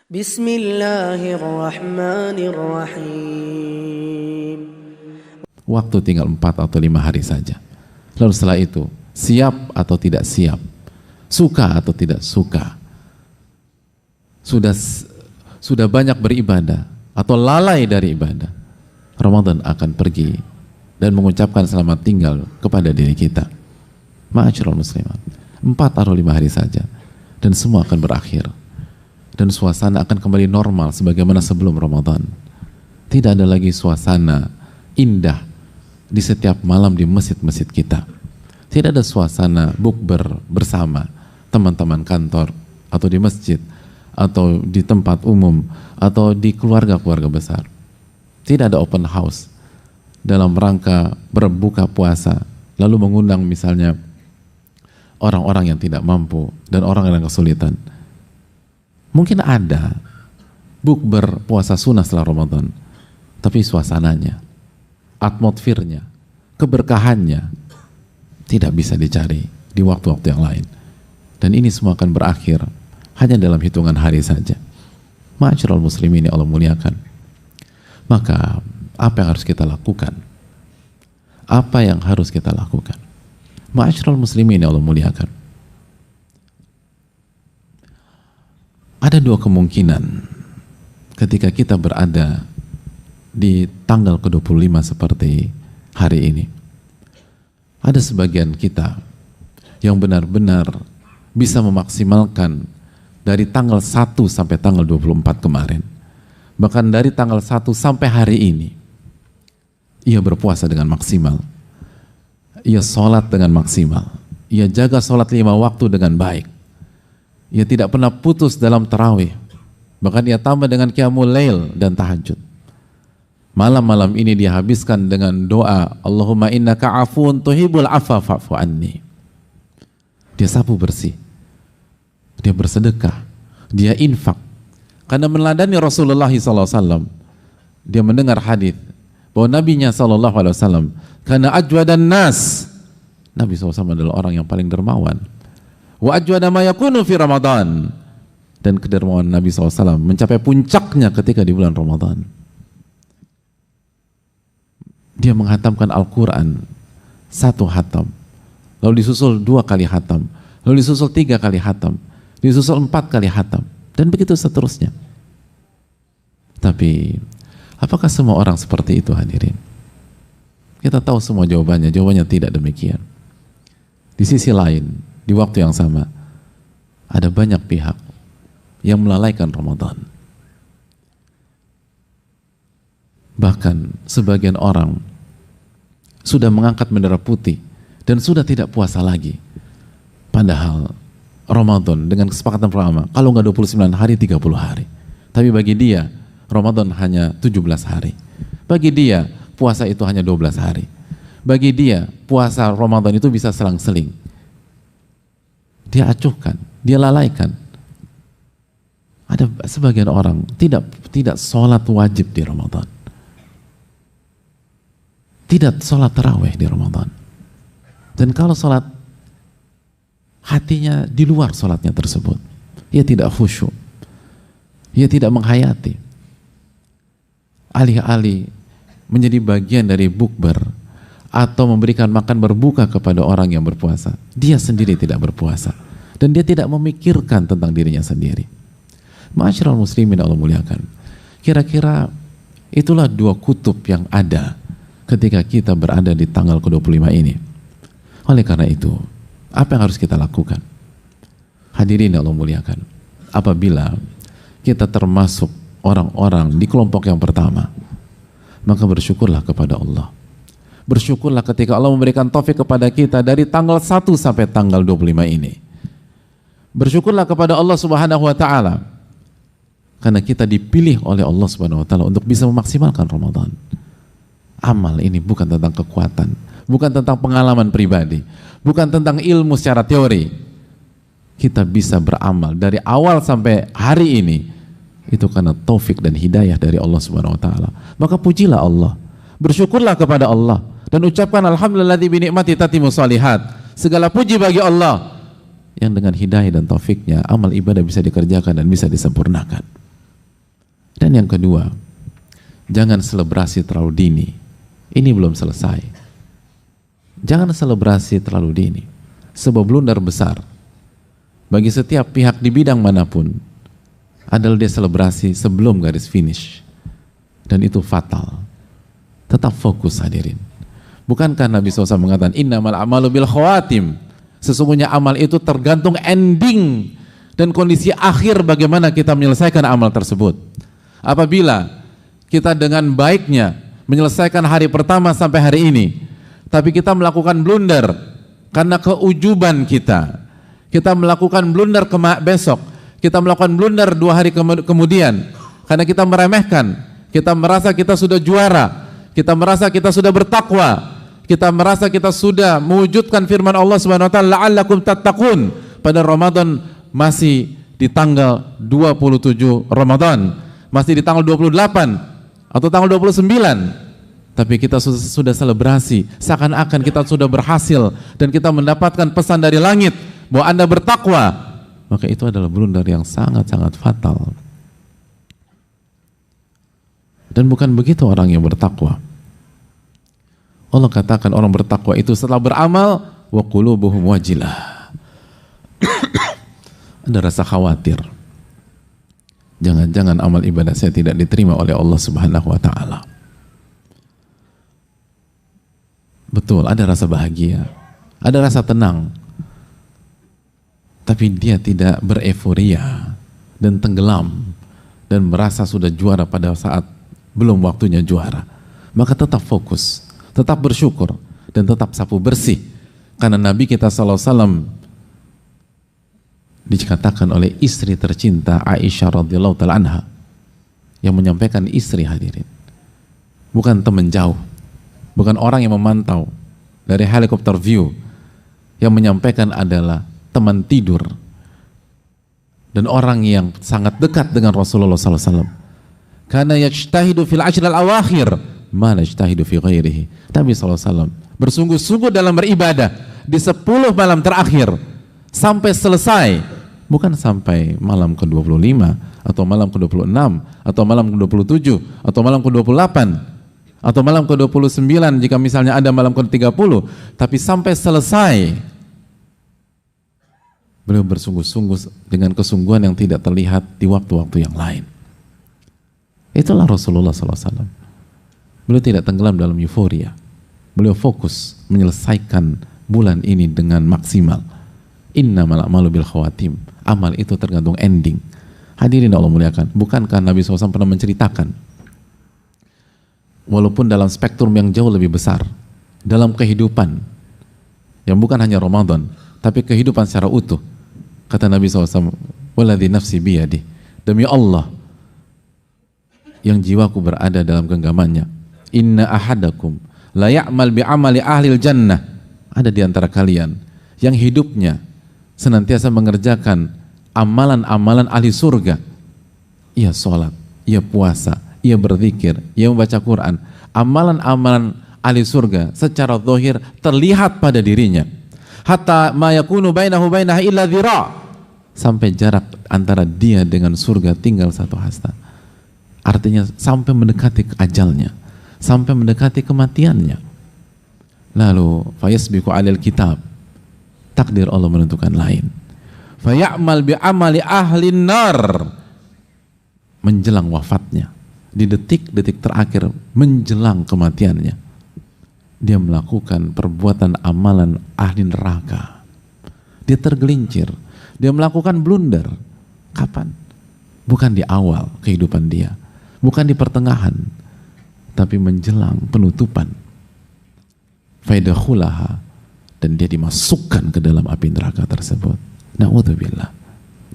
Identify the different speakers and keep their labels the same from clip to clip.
Speaker 1: Bismillahirrahmanirrahim.
Speaker 2: Waktu tinggal 4 atau 5 hari saja. Lalu setelah itu, siap atau tidak siap, suka atau tidak suka, sudah banyak beribadah atau lalai dari ibadah, Ramadan akan pergi dan mengucapkan selamat tinggal kepada diri kita. Ma'asyiral muslimat, 4 atau 5 hari saja dan semua akan berakhir dan suasana akan kembali normal sebagaimana sebelum Ramadan. Tidak ada lagi suasana indah di setiap malam di masjid-masjid kita. Tidak ada suasana bukber bersama teman-teman kantor atau di masjid atau di tempat umum atau di keluarga-keluarga besar. Tidak ada open house dalam rangka berbuka puasa lalu mengundang misalnya orang-orang yang tidak mampu dan orang yang kesulitan. Mungkin ada bukber puasa sunnah setelah Ramadan, tapi suasananya, atmosfernya, keberkahannya tidak bisa dicari di waktu-waktu yang lain. Dan ini semua akan berakhir hanya dalam hitungan hari saja. Ma'asyiral muslimin yang Allah muliakan. Maka apa yang harus kita lakukan? Apa yang harus kita lakukan? Ma'asyiral muslimin yang Allah muliakan. Ada 2 kemungkinan ketika kita berada di tanggal ke-25 seperti hari ini. Ada sebagian kita yang benar-benar bisa memaksimalkan dari tanggal 1 sampai tanggal 24 kemarin. Bahkan dari tanggal 1 sampai hari ini, ia berpuasa dengan maksimal. Ia sholat dengan maksimal. Ia jaga sholat 5 waktu dengan baik. Ia tidak pernah putus dalam tarawih. Bahkan ia tambah dengan qiyamul lail dan tahajud. Malam-malam ini dia habiskan dengan doa, Allahumma innaka afun tuhibbul afwa fa'fu anni. Dia sapu bersih. Dia bersedekah. Dia infak. Karena meneladani Rasulullah SAW. Dia mendengar hadis bahwa nabinya SAW, karena ajwadan nas. Nabi SAW adalah orang yang paling dermawan. Wa ajwada ma yakunu fi Ramadan. Dan kedermawan Nabi SAW mencapai puncaknya ketika di bulan Ramadan. Dia menghatamkan Al-Quran 1 hatam, lalu disusul 2 kali hatam, lalu disusul 3 kali hatam, disusul 4 kali hatam, dan begitu seterusnya. Tapi apakah semua orang seperti itu, hadirin? Kita tahu semua jawabannya tidak demikian. Di sisi lain, di waktu yang sama, ada banyak pihak yang melalaikan Ramadan. Bahkan sebagian orang sudah mengangkat bendera putih dan sudah tidak puasa lagi. Padahal Ramadan dengan kesepakatan pertama, kalau nggak 29 hari, 30 hari. Tapi bagi dia, Ramadan hanya 17 hari. Bagi dia, puasa itu hanya 12 hari. Bagi dia, puasa Ramadan itu bisa selang-seling. Dia acuhkan, dia lalaikan. Ada sebagian orang tidak sholat wajib di Ramadan, tidak sholat tarawih di Ramadan, dan kalau sholat hatinya di luar sholatnya tersebut, ia tidak khusyuk, ia tidak menghayati. Alih-alih menjadi bagian dari bukber atau memberikan makan berbuka kepada orang yang berpuasa, dia sendiri tidak berpuasa dan dia tidak memikirkan tentang dirinya sendiri. Ma'asyiral muslimin Allah muliakan. Kira-kira itulah 2 kutub yang ada ketika kita berada di tanggal ke-25 ini. Oleh karena itu, apa yang harus kita lakukan? Hadirin Allah muliakan, apabila kita termasuk orang-orang di kelompok yang pertama, maka bersyukurlah kepada Allah. Bersyukurlah ketika Allah memberikan taufik kepada kita dari tanggal 1 sampai tanggal 25 ini. Bersyukurlah kepada Allah Subhanahu wa taala karena kita dipilih oleh Allah Subhanahu wa taala untuk bisa memaksimalkan Ramadan. Amal ini bukan tentang kekuatan, bukan tentang pengalaman pribadi, bukan tentang ilmu secara teori. Kita bisa beramal dari awal sampai hari ini itu karena taufik dan hidayah dari Allah Subhanahu wa taala. Maka pujilah Allah, bersyukurlah kepada Allah dan ucapkan alhamdulilladzi bi ni'mati tatimmu shalihat. Segala puji bagi Allah yang dengan hidayah dan taufiknya amal ibadah bisa dikerjakan dan bisa disempurnakan. Dan yang kedua, jangan selebrasi terlalu dini. Ini belum selesai. Jangan selebrasi terlalu dini. Sebuah blunder besar bagi setiap pihak di bidang manapun adalah dia selebrasi sebelum garis finish. Dan itu fatal. Tetap fokus hadirin. Bukankah Nabi SAW mengatakan innamal a'malu bil khawatim, sesungguhnya amal itu tergantung ending dan kondisi akhir bagaimana kita menyelesaikan amal tersebut. Apabila kita dengan baiknya menyelesaikan hari pertama sampai hari ini, tapi kita melakukan blunder karena keujuban kita melakukan blunder besok, kita melakukan blunder 2 hari kemudian karena kita meremehkan, kita merasa kita sudah juara, kita merasa kita sudah bertakwa, kita merasa kita sudah mewujudkan firman Allah Subhanahu wa taala la'allakum tattaqun pada Ramadan, masih di tanggal 27 Ramadan, masih di tanggal 28 atau tanggal 29, tapi kita sudah selebrasi seakan-akan kita sudah berhasil dan kita mendapatkan pesan dari langit bahwa Anda bertakwa, maka itu adalah blunder yang sangat-sangat fatal. Dan bukan begitu orang yang bertakwa. Allah katakan orang bertakwa itu setelah beramal wa qulubuhum wajilah. Ada rasa khawatir. Jangan-jangan amal ibadah saya tidak diterima oleh Allah Subhanahu wa taala. Betul, ada rasa bahagia, ada rasa tenang. Tapi dia tidak bereforia dan tenggelam dan merasa sudah juara pada saat belum waktunya juara. Maka tetap fokus, tetap bersyukur, dan tetap sapu bersih. Karena Nabi kita SAW dikatakan oleh istri tercinta Aisyah radhiyallahu taala anha, yang menyampaikan istri hadirin, bukan teman jauh, bukan orang yang memantau dari helikopter view, yang menyampaikan adalah teman tidur dan orang yang sangat dekat dengan Rasulullah SAW. Karena yajtahidu fil ashril awakhir ma la yajtahidu fi ghairihi. Nabi SAW bersungguh-sungguh dalam beribadah di 10 malam terakhir sampai selesai, bukan sampai malam ke-25 atau malam ke-26 atau malam ke-27 atau malam ke-28 atau malam ke-29 jika misalnya ada malam ke-30, tapi sampai selesai. Beliau bersungguh-sungguh dengan kesungguhan yang tidak terlihat di waktu-waktu yang lain. Itulah Rasulullah SAW. Beliau tidak tenggelam dalam euforia. Beliau fokus menyelesaikan bulan ini dengan maksimal. Innamal a'malu bil khawatim. Amal itu tergantung ending. Hadirin Allah muliakan. Bukankah Nabi SAW pernah menceritakan, walaupun dalam spektrum yang jauh lebih besar, dalam kehidupan yang bukan hanya Ramadan, tapi kehidupan secara utuh, kata Nabi SAW, waladhi nafsi biyadih, demi Allah yang jiwaku berada dalam genggamannya, inna ahadakum la ya'mal bi'amali ahlil jannah, ada di antara kalian yang hidupnya senantiasa mengerjakan amalan-amalan ahli surga. Ia sholat, ia puasa, ia berzikir, ia membaca Quran, amalan-amalan ahli surga secara zahir terlihat pada dirinya. Hatta ma yakunu bainahu bainaha illa dhira', sampai jarak antara dia dengan surga tinggal 1 hasta. Artinya sampai mendekati ajalnya, sampai mendekati kematiannya. Lalu fayasbiqu 'alal kitab, takdir Allah menentukan lain. Faya'mal bi'amali ahlin nar, menjelang wafatnya, di detik-detik terakhir menjelang kematiannya, dia melakukan perbuatan amalan ahli neraka. Dia tergelincir, dia melakukan blunder. Kapan? Bukan di awal kehidupan dia, bukan di pertengahan, tapi menjelang penutupan. Faidakhulaha, dan dia dimasukkan ke dalam api neraka tersebut. Na'udzubillah,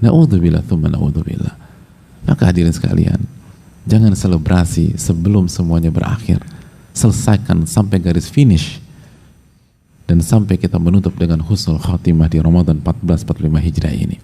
Speaker 2: na'udzubillah, thumma na'udzubillah. Maka hadirin sekalian, jangan selebrasi sebelum semuanya berakhir. Selesaikan sampai garis finish, dan sampai kita menutup dengan husnul khatimah di Ramadan 1445 Hijriah ini.